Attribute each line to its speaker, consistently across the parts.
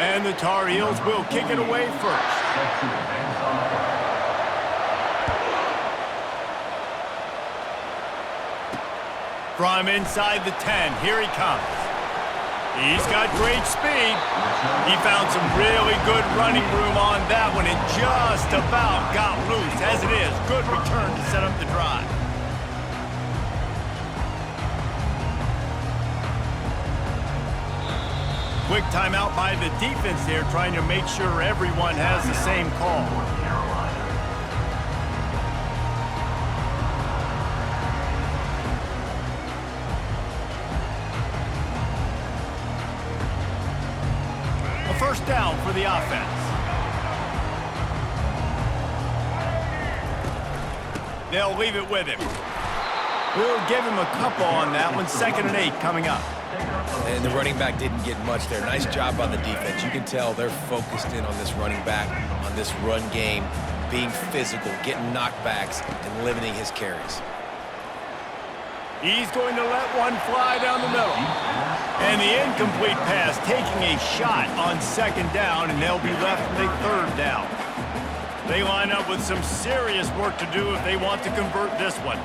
Speaker 1: And the Tar Heels will kick it away first. From inside the 10, here he comes. He's got great speed. He found some really good running room on that one and just about got loose. As it is, good return to set up the drive. Quick timeout by the defense there, trying to make sure everyone has the same call. A first down for the offense. They'll leave it with him. We'll give him a couple on that one. 2nd and 8 coming up.
Speaker 2: And the running back didn't get much there. Nice job by the defense. You can tell they're focused in on this running back, on this run game, being physical, getting knockbacks, and limiting his carries.
Speaker 1: He's going to let one fly down the middle. And the incomplete pass taking a shot on 2nd down, and they'll be left with a 3rd down. They line up with some serious work to do if they want to convert this one.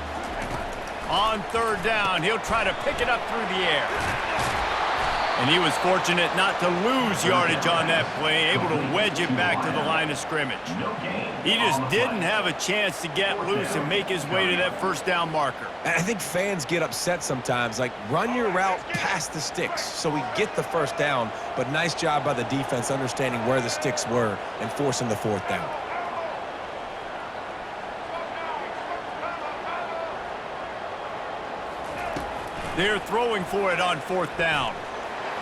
Speaker 1: On 3rd down, he'll try to pick it up through the air. And he was fortunate not to lose yardage on that play, able to wedge it back to the line of scrimmage. He just didn't have a chance to get loose and make his way to that 1st down marker.
Speaker 2: I think fans get upset sometimes, like run your route past the sticks so we get the 1st down, but nice job by the defense understanding where the sticks were and forcing the 4th down.
Speaker 1: They're throwing for it on 4th down.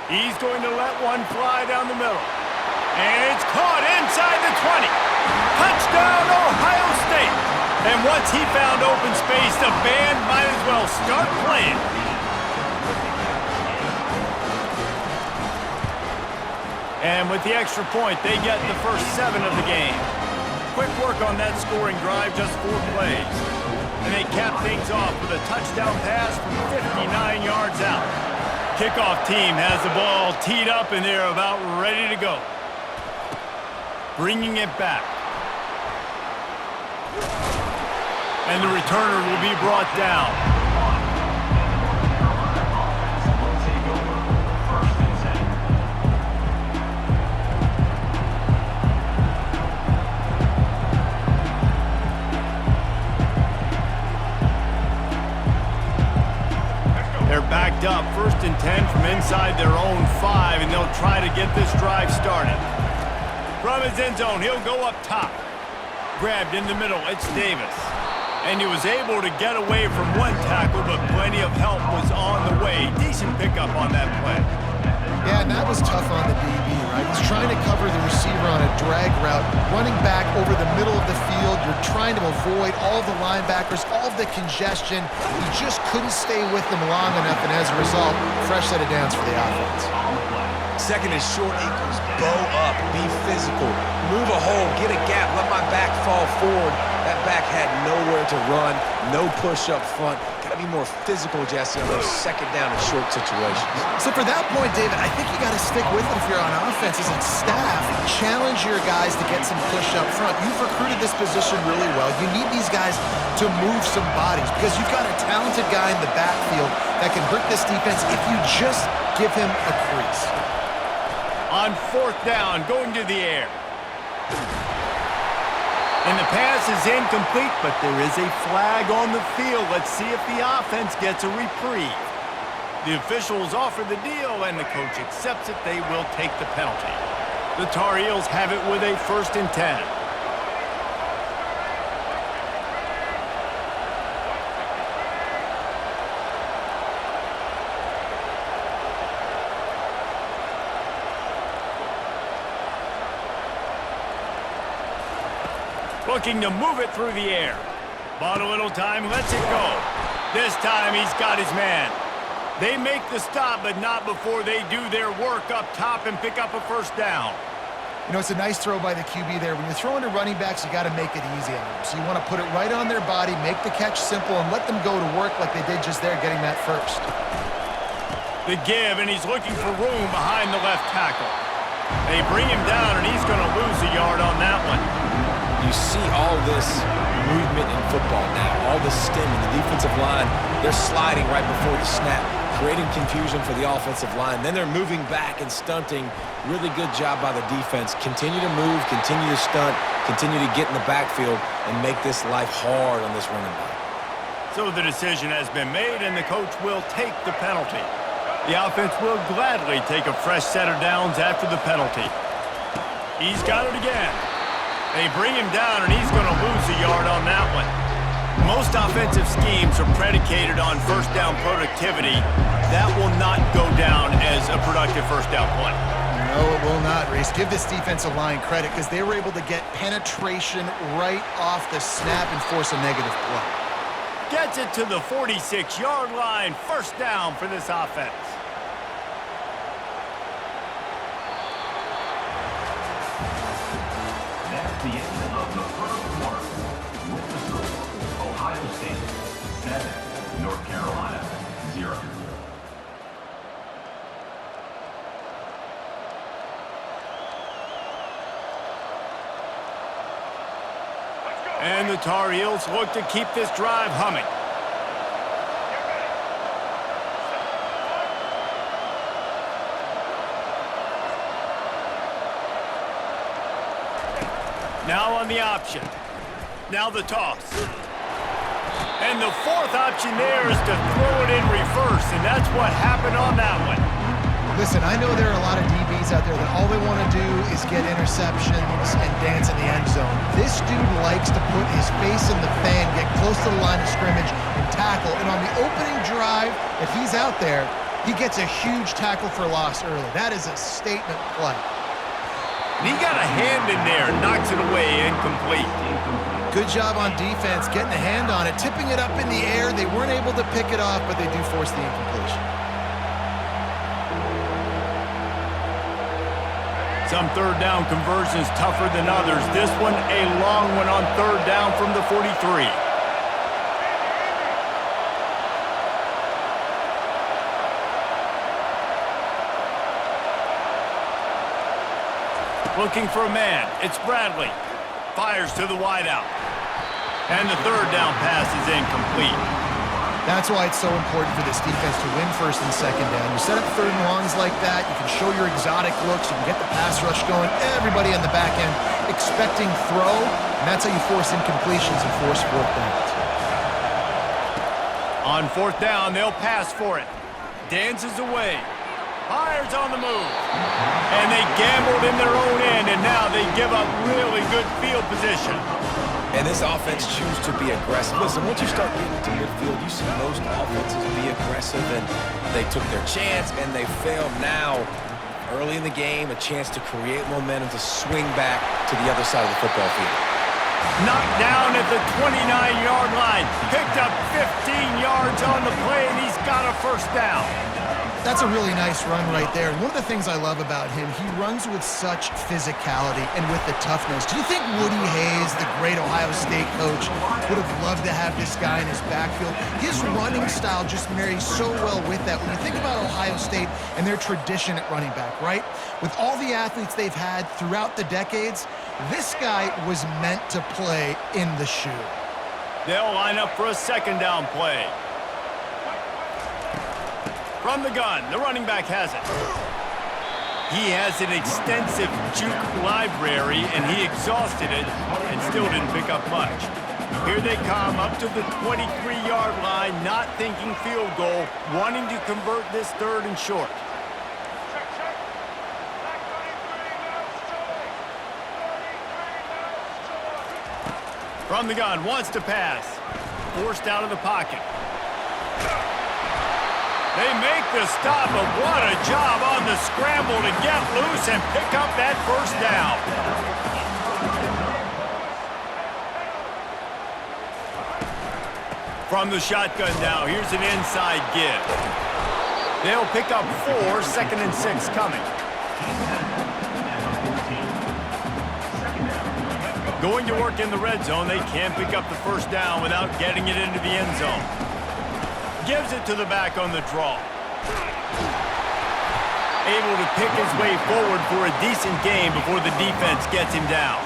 Speaker 1: He's going to let one fly down the middle. And it's caught inside the 20. Touchdown, Ohio State. And once he found open space, the band might as well start playing. And with the extra point, they get the first 7 of the game. Quick work on that scoring drive, just 4 plays. And they cap things off with a touchdown pass from 59 yards out. Kickoff team has the ball teed up, and they're about ready to go. Bringing it back. And the returner will be brought down. They're backed up, 1st and 10 from inside their own 5, and they'll try to get this drive started. From his end zone, he'll go up top. Grabbed in the middle, it's Davis. And he was able to get away from one tackle, but plenty of help was on the way. Decent pickup on that play.
Speaker 3: Yeah, and that was tough on the DB, right? He's trying to cover the receiver on a drag route, running back over the middle of the field. You're trying to avoid all of the linebackers, all of the congestion. He just couldn't stay with them long enough, and as a result, fresh set of downs for the offense.
Speaker 2: 2nd and short equals bow up, be physical, move a hole, get a gap, let my back fall forward. That back had nowhere to run, no push up front. Got to be more physical, Jesse, on those 2nd down and short situations.
Speaker 3: So for that point, David, I think you got to stick with it if you're on offense as a staff. Challenge your guys to get some push up front. You've recruited this position really well. You need these guys to move some bodies because you've got a talented guy in the backfield that can hurt this defense if you just give him a crease.
Speaker 1: On 4th down, going to the air. And the pass is incomplete, but there is a flag on the field. Let's see if the offense gets a reprieve. The officials offer the deal, and the coach accepts it. They will take the penalty. The Tar Heels have it with a 1st and 10. Looking to move it through the air. Bought a little time, lets it go. This time he's got his man. They make the stop, but not before they do their work up top and pick up a 1st down.
Speaker 3: You know, it's a nice throw by the QB there. When you're throwing to running backs, you got to make it easy on them. So you want to put it right on their body, make the catch simple, and let them go to work like they did just there, getting that 1st.
Speaker 1: The give, and he's looking for room behind the left tackle. They bring him down, and he's going to lose a yard on that one.
Speaker 2: You see all this movement in football now, all the stemming. The defensive line, they're sliding right before the snap, creating confusion for the offensive line. Then they're moving back and stunting. Really good job by the defense. Continue to move, continue to stunt, continue to get in the backfield and make this life hard on this running back.
Speaker 1: So the decision has been made, and the coach will take the penalty. The offense will gladly take a fresh set of downs after the penalty. He's got it again. They bring him down, and he's going to lose a yard on that one. Most offensive schemes are predicated on first down productivity. That will not go down as a productive first down play.
Speaker 3: No, it will not, Reese. Give this defensive line credit because they were able to get penetration right off the snap and force a negative play.
Speaker 1: Gets it to the 46-yard line. First down for this offense.
Speaker 4: That's the end of the first quarter. With the score, Ohio State 7, North Carolina 0.
Speaker 1: And the Tar Heels look to keep this drive humming. Now on the option. Now the toss. And the fourth option there is to throw it in reverse, and that's what happened on that one.
Speaker 3: Listen, I know there are a lot of DBs out there that all they want to do is get interceptions and dance in the end zone. This dude likes to put his face in the fan, get close to the line of scrimmage, and tackle. And on the opening drive that he's out there, he gets a huge tackle for loss early. That is a statement play.
Speaker 1: And he got a hand in there and knocks it away incomplete.
Speaker 3: Good job on defense, getting a hand on it, tipping it up in the air. They weren't able to pick it off, but they do force the incompletion.
Speaker 1: Some third down conversions tougher than others. This one, a long one on third down from the 43. Looking for a man. It's Bradley. Fires to the wideout. And the third down pass is incomplete.
Speaker 3: That's why it's so important for this defense to win first and second down. You set up third and longs like that, you can show your exotic looks, you can get the pass rush going, everybody on the back end expecting throw, and that's how you force incompletions and force fourth downs.
Speaker 1: On fourth down, they'll pass for it. Dances away. Fires on the move. And they gambled in their own end, and now they give up really good field position.
Speaker 2: And this offense chooses to be aggressive. Listen, once you start getting to midfield, you see most offenses be aggressive, and they took their chance, and they failed. Now, early in the game, a chance to create momentum to swing back to the other side of the football field.
Speaker 1: Knocked down at the 29-yard line. Picked up 15 yards on the play, and he's got a first down.
Speaker 3: That's a really nice run right there. And one of the things I love about him, he runs with such physicality and with the toughness. Do you think Woody Hayes, the great Ohio State coach, would have loved to have this guy in his backfield? His running style just marries so well with that. When you think about Ohio State and their tradition at running back, right? With all the athletes they've had throughout the decades, this guy was meant to play in the shoe.
Speaker 1: They'll line up for a second down play. From the gun, the running back has it. He has an extensive juke library, and he exhausted it and still didn't pick up much. Here they come up to the 23-yard line, not thinking field goal, wanting to convert this third and short. From the gun, wants to pass. Forced out of the pocket. They make the stop, but what a job on the scramble to get loose and pick up that first down. From the shotgun now, here's an inside give. They'll pick up 4, 2nd and 6 coming. Going to work in the red zone, they can't pick up the first down without getting it into the end zone. Gives it to the back on the draw. able to pick his way forward for a decent game before the defense gets him down.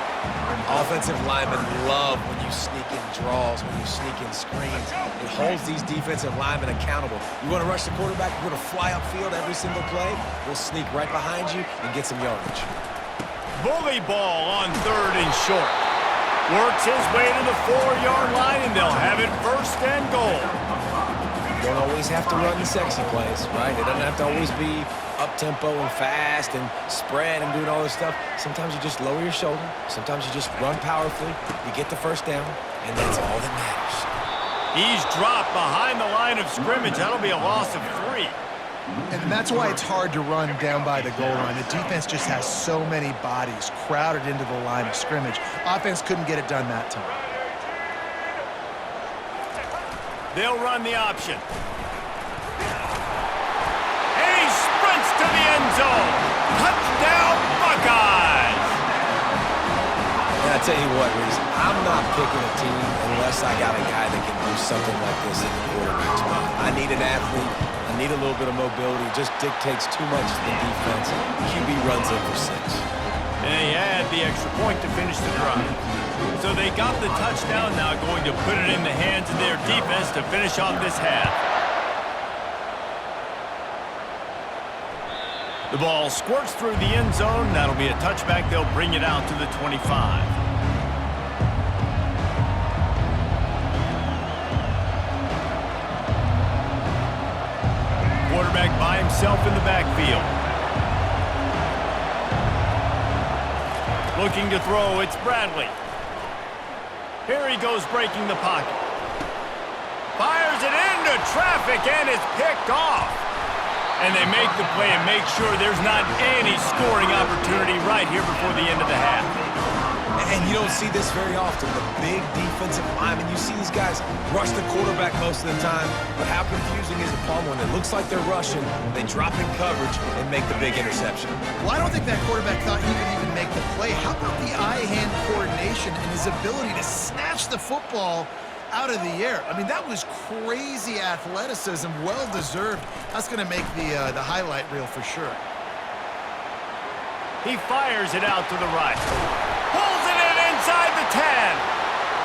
Speaker 2: Offensive linemen love when you sneak in draws, when you sneak in screens. It holds these defensive linemen accountable. You want to rush the quarterback, you want to fly upfield every single play, we'll sneak right behind you and get some yardage.
Speaker 1: Bully ball on 3rd and short. Works his way to the 4-yard line, and they'll have it 1st and goal.
Speaker 2: You don't always have to run the sexy plays, right? It doesn't have to always be up-tempo and fast and spread and doing all this stuff. Sometimes you just lower your shoulder. Sometimes you just run powerfully. You get the 1st down, and that's all that matters.
Speaker 1: He's dropped behind the line of scrimmage. That'll be a loss of 3.
Speaker 3: And that's why it's hard to run down by the goal line. The defense just has so many bodies crowded into the line of scrimmage. Offense couldn't get it done that time.
Speaker 1: They'll run the option. And he sprints to the end zone. Touchdown, Buckeyes!
Speaker 2: And I tell you what, Reese, I'm not picking a team unless I got a guy that can do something like this in the quarterback spot. I need an athlete. I need a little bit of mobility. It just dictates too much to the defense. QB runs in for 6.
Speaker 1: And he had the extra point to finish the drive. So they got the touchdown, now going to put it in the hands of their defense to finish off this half. The ball squirts through the end zone. That'll be a touchback. They'll bring it out to the 25. Quarterback by himself in the backfield. Looking to throw, it's Bradley. Here he goes breaking the pocket. Fires it into traffic and it's picked off. And they make the play and make sure there's not any scoring opportunity right here before the end of the half.
Speaker 2: And you don't see this very often. The big defensive linemen, you see these guys rush the quarterback most of the time, but how confusing is it, Palm, when it looks like they're rushing, they drop in coverage and make the big interception?
Speaker 3: Well, I don't think that quarterback thought he could even make the play. How about the eye-hand coordination and his ability to snatch the football out of the air? I mean, that was crazy athleticism, well-deserved. That's going to make the highlight reel for sure.
Speaker 1: He fires it out to the right. Pulls it in inside the 10.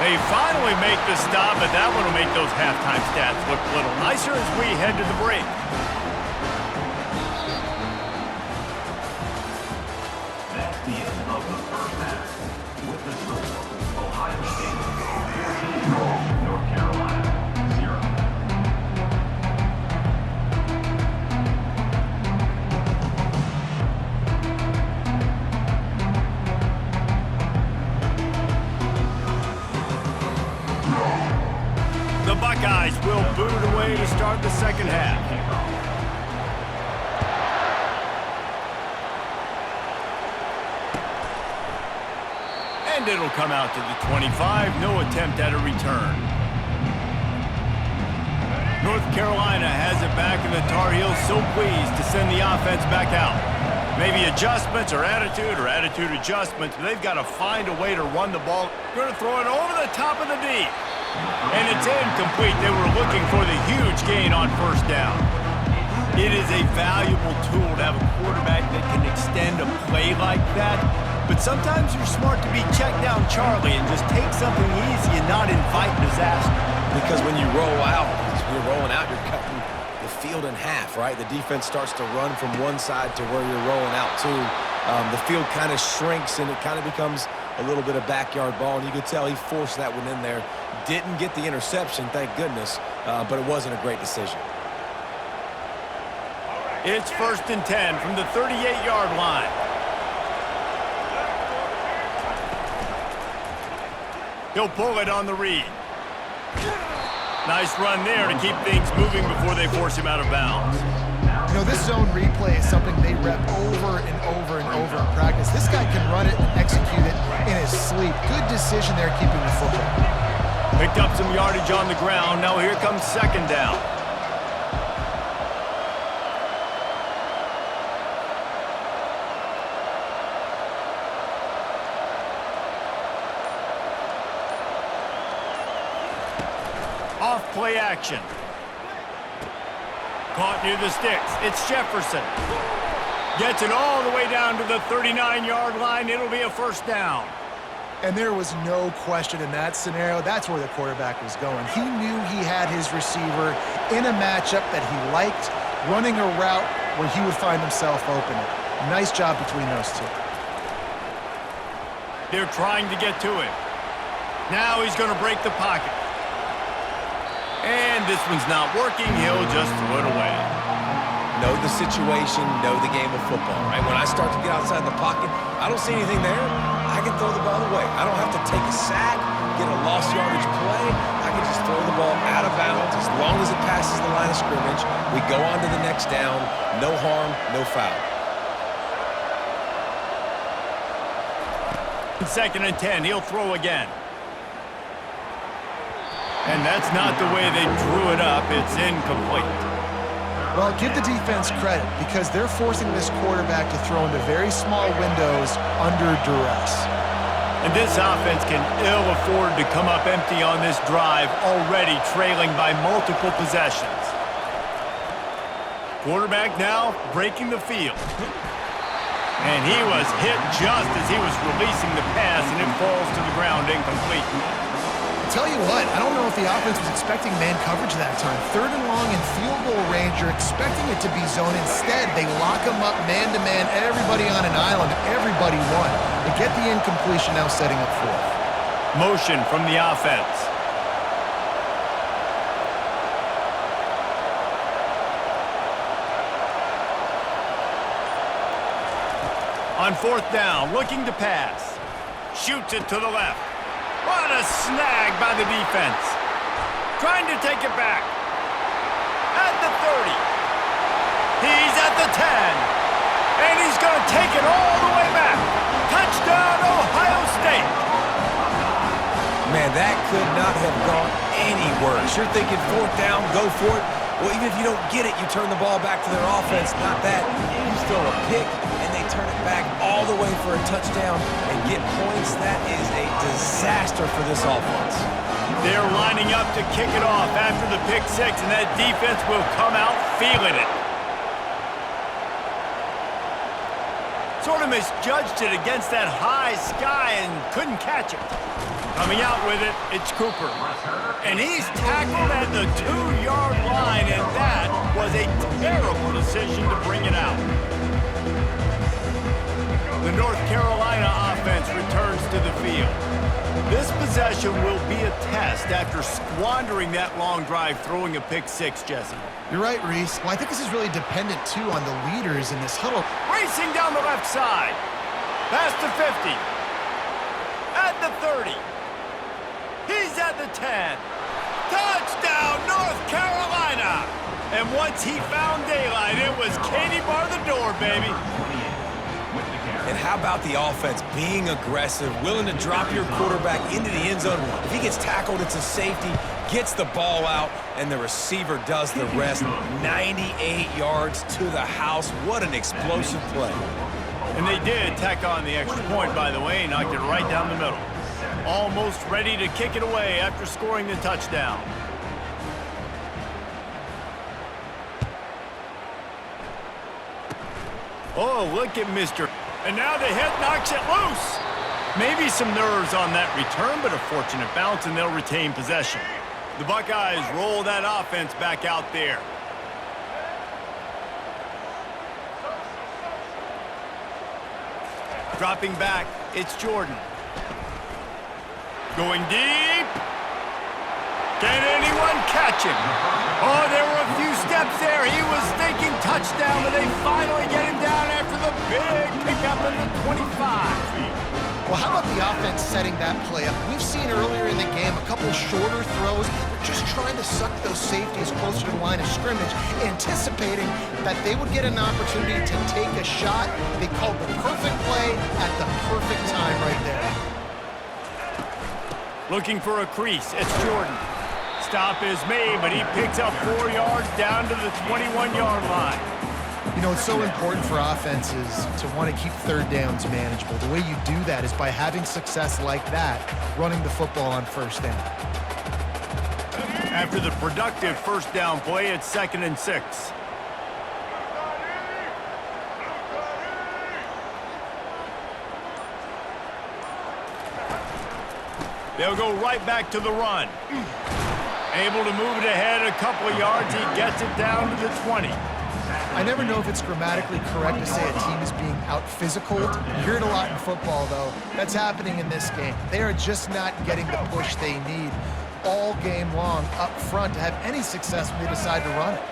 Speaker 1: They finally make the stop, but that one will make those halftime stats look a little nicer as we head to the break.
Speaker 4: That's the end of the 1st half. With the score, Ohio State 14, North Carolina 0.
Speaker 1: The Buckeyes will boot it away to start the 2nd half. And it'll come out to the 25. No attempt at a return. North Carolina has it back, and the Tar Heels so pleased to send the offense back out. Maybe adjustments or attitude adjustments, but they've got to find a way to run the ball. Going to throw it over the top of the D. And it's incomplete. They were looking for the huge gain on 1st down. It is a valuable tool to have a quarterback that can extend a play like that. But sometimes you're smart to be check down Charlie and just take something easy and not invite disaster.
Speaker 2: Because when you roll out, you're rolling out, you're cutting the field in half, right? The defense starts to run from one side to where you're rolling out to. The field kind of shrinks and it kind of becomes a little bit of backyard ball. And you could tell he forced that one in there. Didn't get the interception, thank goodness, but it wasn't a great decision.
Speaker 1: It's 1st and 10 from the 38-yard line. He'll pull it on the read. Nice run there to keep things moving before they force him out of bounds.
Speaker 3: You know, this zone replay is something they rep over and over and over in practice. This guy can run it and execute it in his sleep. Good decision there keeping the football.
Speaker 1: Picked up some yardage on the ground. Now here comes 2nd down. Off play action. Caught near the sticks. It's Jefferson. Gets it all the way down to the 39-yard line. It'll be a first down.
Speaker 3: And there was no question in that scenario. That's where the quarterback was going. He knew he had his receiver in a matchup that he liked, running a route where he would find himself open. Nice job between those two.
Speaker 1: They're trying to get to him. Now he's going to break the pocket. And this one's not working. He'll just throw it away.
Speaker 2: Know the situation, know the game of football, right? When I start to get outside the pocket, I don't see anything there, I can throw the ball away. I don't have to take a sack, get a lost yardage play. I can just throw the ball out of bounds. As long as it passes the line of scrimmage, we go on to the next down. No harm, no foul.
Speaker 1: Second and 10, he'll throw again. And that's not the way they drew it up. It's incomplete.
Speaker 3: Well, give the defense credit because they're forcing this quarterback to throw into very small windows under duress.
Speaker 1: And this offense can ill afford to come up empty on this drive, already trailing by multiple possessions. Quarterback now breaking the field. And he was hit just as he was releasing the pass, and it falls to the ground incomplete.
Speaker 3: Tell you what, I don't know if the offense was expecting man coverage that time. Third and long in field goal range, you're expecting it to be zone. Instead, they lock him up man-to-man, everybody on an island, everybody won. They get the incompletion, now setting up fourth.
Speaker 1: Motion from the offense. On fourth down, looking to pass. Shoots it to the left. What a snag by the defense. Trying to take it back. At the 30. He's at the 10. And he's going to take it all the way back. Touchdown, Ohio State.
Speaker 2: Man, that could not have gone any worse. You're thinking fourth down, go for it. Well, even if you don't get it, you turn the ball back to their offense. Not that. You throw a pick, and they turn it back all the way for a touchdown and get points. That is a disaster for this offense.
Speaker 1: They're lining up to kick it off after the pick six, and that defense will come out feeling it. Sort of misjudged it against that high sky and couldn't catch it. Coming out with it, it's Cooper. And he's tackled at the 2-yard line, and that was a terrible decision to bring it out. The North Carolina offense returns to the field. This possession will be a test after squandering that long drive throwing a pick six, Jesse.
Speaker 3: You're right, Reese. Well, I think this is really dependent, too, on the leaders in this huddle.
Speaker 1: Racing down the left side. Past the 50. At the 30. He's at the 10. Touchdown, North Carolina! And once he found daylight, it was Katie bar the door, baby.
Speaker 2: And how about the offense being aggressive, willing to drop your quarterback into the end zone? If he gets tackled, it's a safety, gets the ball out, and the receiver does the rest. 98 yards to the house. What an explosive play.
Speaker 1: And they did tack on the extra point, by the way, knocked it right down the middle. Almost ready to kick it away after scoring the touchdown. Oh, look at Mr. And now the hit knocks it loose. Maybe some nerves on that return, but a fortunate bounce, and they'll retain possession. The Buckeyes roll that offense back out there. Dropping back, it's Jordan. Going deep. Can anyone catch him? Oh, there were a few steps there. He was thinking touchdown, but they finally get him down after the big pickup in the 25.
Speaker 3: Well, how about the offense setting that play up? We've seen earlier in the game a couple shorter throws. They're just trying to suck those safeties closer to the line of scrimmage, anticipating that they would get an opportunity to take a shot. They called the perfect play at the perfect time right there.
Speaker 1: Looking for a crease, it's Jordan. Stop is made, but he picks up 4 yards down to the 21-yard line.
Speaker 3: You know, it's so important for offenses to want to keep third downs manageable. The way you do that is by having success like that, running the football on first down.
Speaker 1: After the productive first down play, it's 2nd and 6. They'll go right back to the run. Able to move it ahead a couple of yards. He gets it down to the 20.
Speaker 3: I never know if it's grammatically correct to say a team is being out-physicaled. You hear it a lot in football, though. That's happening in this game. They are just not getting the push they need all game long up front to have any success when they decide to run it.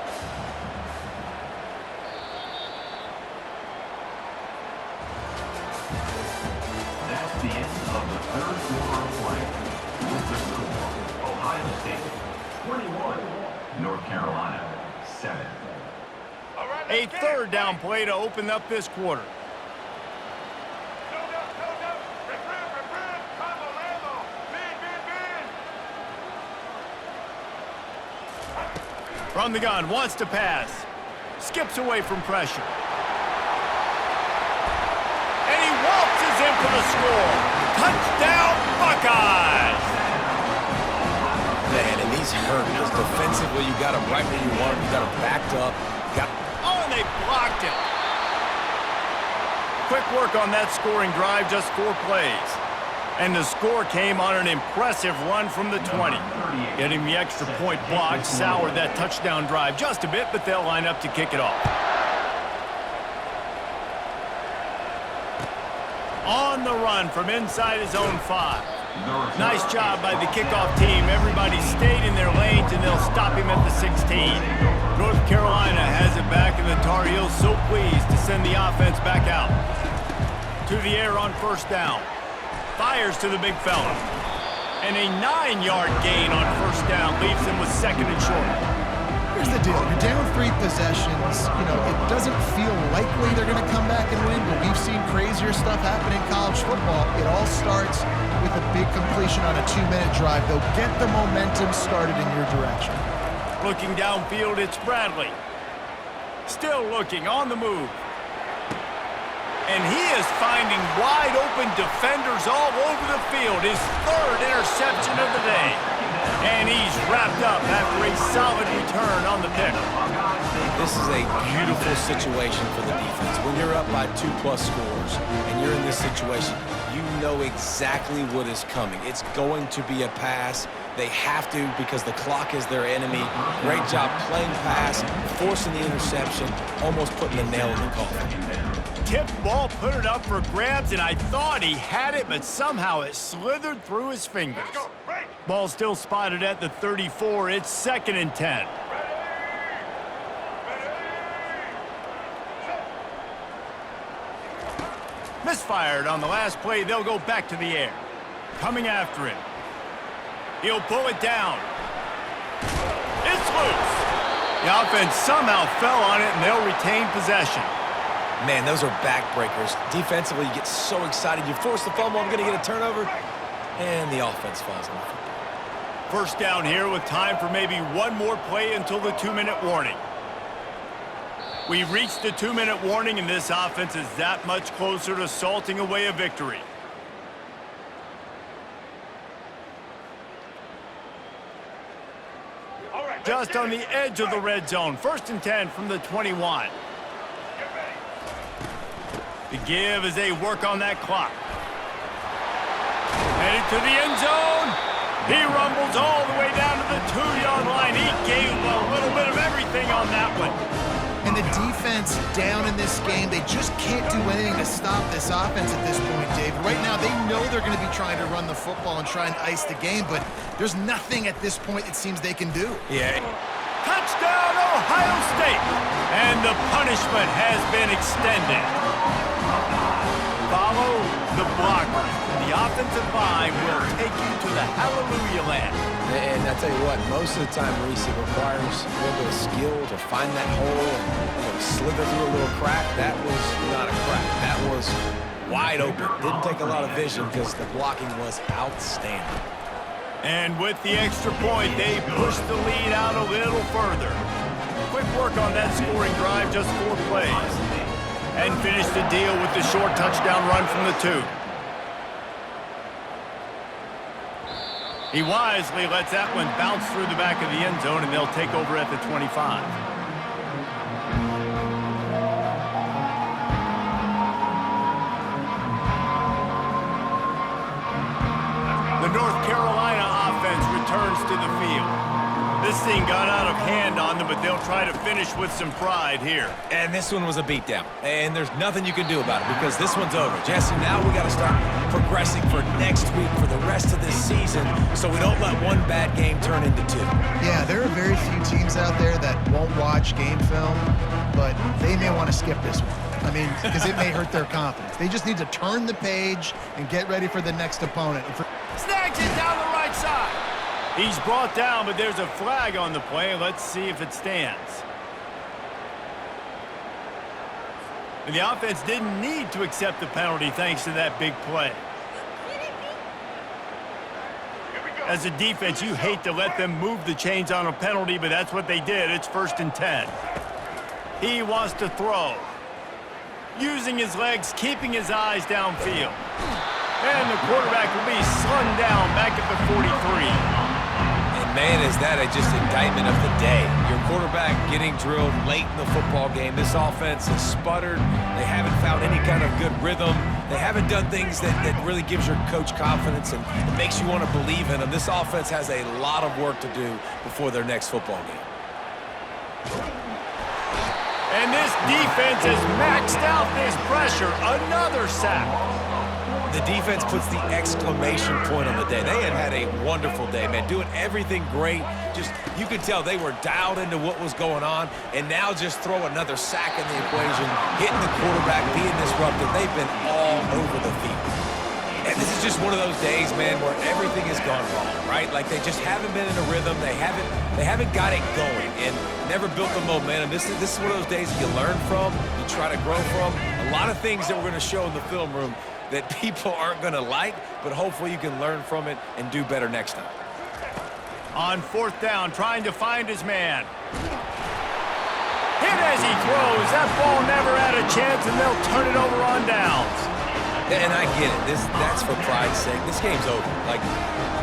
Speaker 4: That's the end of the third quarter of play. With the score, Ohio State 21, North Carolina 7.
Speaker 1: A third down play to open up this quarter. From the gun, wants to pass. Skips away from pressure. And he waltzes in for the score. Touchdown, Buckeyes!
Speaker 2: Man, and he's hurt because defensively you got him right where you want him. You got him backed up.
Speaker 1: Oh, and they blocked him. Quick work on that scoring drive, just 4 plays. And the score came on an impressive run from the 20. Getting the extra point block soured that touchdown drive just a bit, but they'll line up to kick it off. On the run from inside his own 5. Nice job by the kickoff team. Everybody stayed in their lanes, and they'll stop him at the 16. North Carolina has it back, and the Tar Heels so pleased to send the offense back out. To the air on first down. Fires to the big fella. And a 9-yard gain on first down leaves him with second and short.
Speaker 3: Here's the deal. You're down 3 possessions. You know, it doesn't feel likely they're going to come back and win, but we've seen crazier stuff happen in college football. It all starts with a big completion on a 2-minute drive. They'll get the momentum started in your direction.
Speaker 1: Looking downfield, it's Bradley. Still looking, on the move. And he is finding wide-open defenders all over the field. His 3rd interception of the day. And he's wrapped up after a solid return on the pick.
Speaker 2: This is a beautiful situation for the defense. When you're up by 2+ scores and you're in this situation, you know exactly what is coming. It's going to be a pass. They have to because the clock is their enemy. Great job playing pass, forcing the interception, almost putting the nail in the coffin.
Speaker 1: Tipped ball, put it up for grabs, and I thought he had it, but somehow it slithered through his fingers. Ball still spotted at the 34. It's 2nd and 10. Misfired on the last play. They'll go back to the air. Coming after him. He'll pull it down. It's loose. The offense somehow fell on it, and they'll retain possession.
Speaker 2: Man, those are backbreakers. Defensively, you get so excited. You force the fumble, I'm going to get a turnover, and the offense falls on the football.
Speaker 1: First down here with time for maybe one more play until the 2-minute warning. We've reached the 2-minute warning, and this offense is that much closer to salting away a victory. Just on the edge of the red zone. 1st and 10 from the 21. The give as they work on that clock. Headed to the end zone. He rumbles all the way down to the 2-yard line. He gave a little bit of everything on that one.
Speaker 3: And the defense down in this game, they just can't do anything to stop this offense at this point, Dave. Right now, they know they're going to be trying to run the football and try and ice the game, but there's nothing at this point it seems they can do.
Speaker 2: Yeah.
Speaker 1: Touchdown, Ohio State! And the punishment has been extended. Follow the blocker. The offensive line will take you to the hallelujah land.
Speaker 2: And I tell you what, most of the time, Reese, it requires a little bit of skill to find that hole and slither through a little crack. That was not a crack. That was wide open. Didn't take a lot of vision because the blocking was outstanding.
Speaker 1: And with the extra point, they push the lead out a little further. Quick work on that scoring drive, just 4 plays. And finish the deal with the short touchdown run from the 2. He wisely lets that one bounce through the back of the end zone, and they'll take over at the 25. The North Carolina This thing got out of hand on them, but they'll try to finish with some pride here.
Speaker 2: And this one was a beatdown. And there's nothing you can do about it because this one's over. Jesse, now we got to start progressing for next week, for the rest of this season, so we don't let one bad game turn into two.
Speaker 3: Yeah, there are very few teams out there that won't watch game film, but they may want to skip this one. I mean, because it may hurt their confidence. They just need to turn the page and get ready for the next opponent.
Speaker 1: Snags it down the right side. He's brought down, but there's a flag on the play. Let's see if it stands. And the offense didn't need to accept the penalty thanks to that big play. As a defense, you hate to let them move the chains on a penalty, but that's what they did. It's 1st and 10. He wants to throw. Using his legs, keeping his eyes downfield. And the quarterback will be slung down back at the 43.
Speaker 2: Man, is that just indictment of the day. Your quarterback getting drilled late in the football game. This offense has sputtered. They haven't found any kind of good rhythm. They haven't done things that really gives your coach confidence and it makes you want to believe in them. This offense has a lot of work to do before their next football game.
Speaker 1: And this defense has maxed out this pressure. Another sack.
Speaker 2: The defense puts the exclamation point on the day. They had a wonderful day, man, doing everything great. Just, you could tell they were dialed into what was going on, and now just throw another sack in the equation, hitting the quarterback, being disruptive. They've been all over the field. And this is just one of those days, man, where everything has gone wrong, right? Like they just haven't been in a rhythm. They haven't got it going and never built the momentum. This is one of those days that you learn from, you try to grow from. A lot of things that we're going to show in the film room that people aren't going to like, but hopefully you can learn from it and do better next time.
Speaker 1: On 4th down, trying to find his man. Hit as he throws. That ball never had a chance, and they'll turn it over on downs.
Speaker 2: And I get it. That's for pride's sake. This game's over. Like,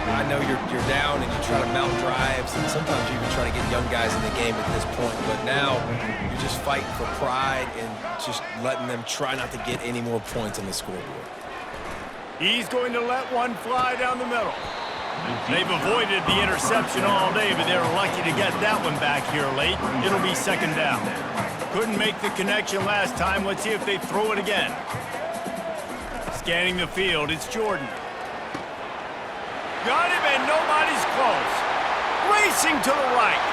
Speaker 2: I know you're down and you try to mount drives, and sometimes you even try to get young guys in the game at this point, but now you're just fighting for pride and just letting them try not to get any more points on the scoreboard.
Speaker 1: He's going to let one fly down the middle. They've avoided the interception all day, but they're lucky to get that one back here late. It'll be 2nd down. Couldn't make the connection last time. Let's see if they throw it again. Scanning the field, it's Jordan. Got him, and nobody's close. Racing to the right.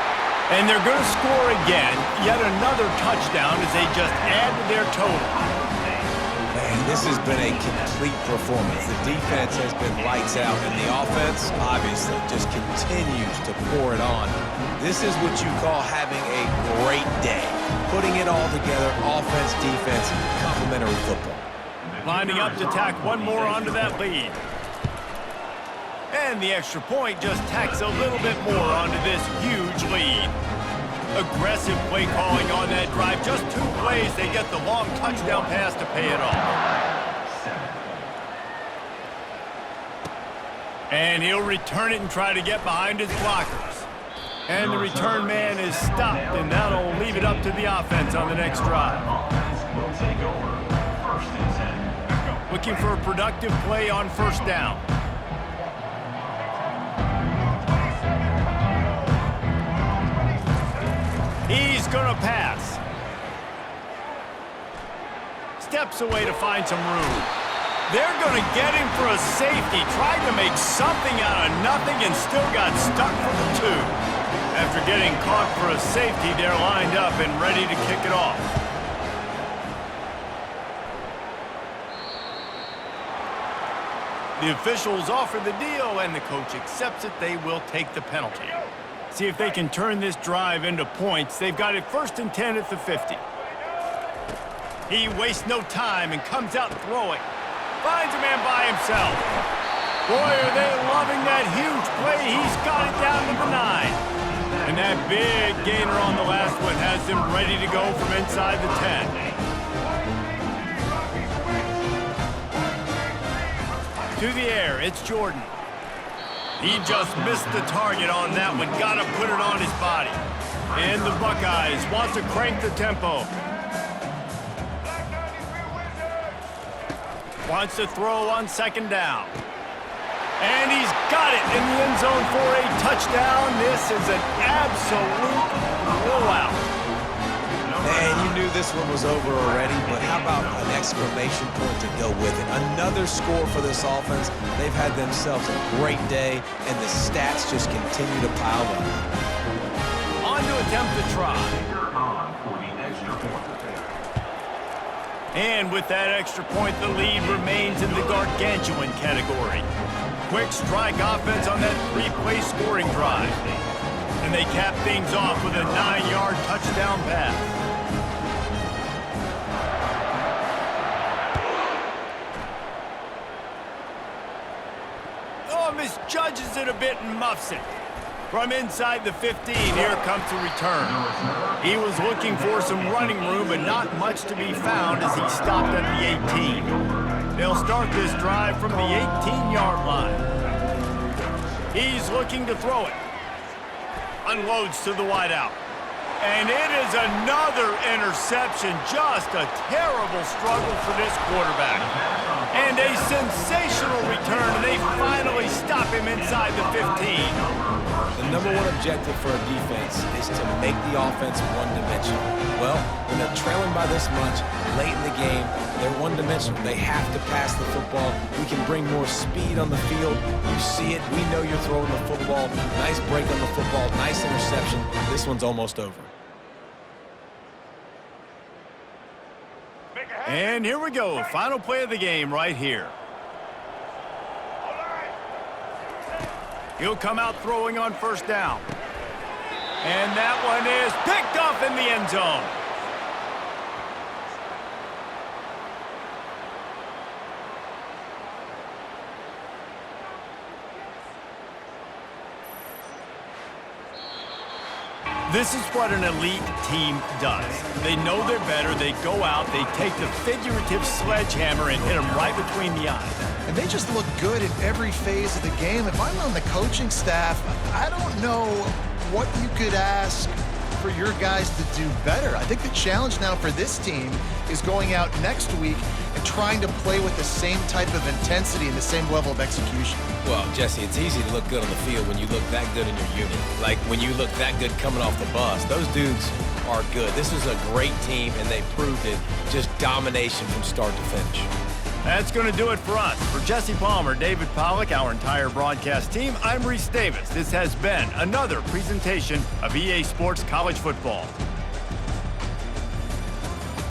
Speaker 1: And they're going to score again. Yet another touchdown as they just add to their total.
Speaker 2: Man, this has been a complete performance. The defense has been lights out, and the offense, obviously, just continues to pour it on. This is what you call having a great day. Putting it all together, offense, defense, complementary football.
Speaker 1: Lining up to tack one more onto that lead. And the extra point just tacks a little bit more onto this huge lead. Aggressive play calling on that drive. Just 2 plays, they get the long touchdown pass to pay it off. And he'll return it and try to get behind his blockers. And the return man is stopped, and that'll leave it up to the offense on the next drive.
Speaker 4: Will take over 1st and 10.
Speaker 1: Looking for a productive play on 1st down. He's going to pass. Steps away to find some room. They're going to get him for a safety. Tried to make something out of nothing and still got stuck for the 2. After getting caught for a safety, they're lined up and ready to kick it off. The officials offer the deal, and the coach accepts it. They will take the penalty. See if they can turn this drive into points. They've got it 1st and 10 at the 50. He wastes no time and comes out throwing. Finds a man by himself. Boy, are they loving that huge play. He's got it down to the 9. And that big gainer on the last one has them ready to go from inside the 10. To the air, it's Jordan. He just missed the target on that one. Got to put it on his body. And the Buckeyes want to crank the tempo. Wants to throw on 2nd down. And he's got it in the end zone for a touchdown. This is an absolute blowout.
Speaker 2: Man, you knew this one was over already, but how about an exclamation point to go with it? Another score for this offense. They've had themselves a great day, and the stats just continue to pile up.
Speaker 1: On to attempt the try.
Speaker 4: On for the extra point.
Speaker 1: And with that extra point, the lead remains in the gargantuan category. Quick strike offense on that three-play scoring drive. And they cap things off with a 9-yard touchdown pass. Oh, misjudges it a bit and muffs it. From inside the 15, here comes the return. He was looking for some running room, but not much to be found as he stopped at the 18. They'll start this drive from the 18-yard line. He's looking to throw it. Unloads to the wideout. And it is another interception. Just a terrible struggle for this quarterback. And a sensational return, and they finally stop him inside the 15.
Speaker 2: The number one objective for a defense is to make the offense one-dimensional. Well, when they're trailing by this much, late in the game, they're one-dimensional. They have to pass the football. We can bring more speed on the field. You see it. We know you're throwing the football. Nice break on the football. Nice interception. This one's almost over.
Speaker 1: And here we go. Final play of the game right here. He'll come out throwing on first down. And that one is picked off in the end zone. This is what an elite team does. They know they're better. They go out, they take the figurative sledgehammer and hit them right between the eyes.
Speaker 3: And they just look good in every phase of the game. If I'm on the coaching staff, I don't know what you could ask for your guys to do better. I think the challenge now for this team is going out next week and trying to play with the same type of intensity and the same level of execution.
Speaker 2: Well, Jesse, it's easy to look good on the field when you look that good in your unit. Like when you look that good coming off the bus. Those dudes are good. This is a great team, and they proved it. Just domination from start to finish.
Speaker 1: That's going to do it for us. For Jesse Palmer, David Pollack, our entire broadcast team, I'm Reese Davis. This has been another presentation of EA Sports College Football.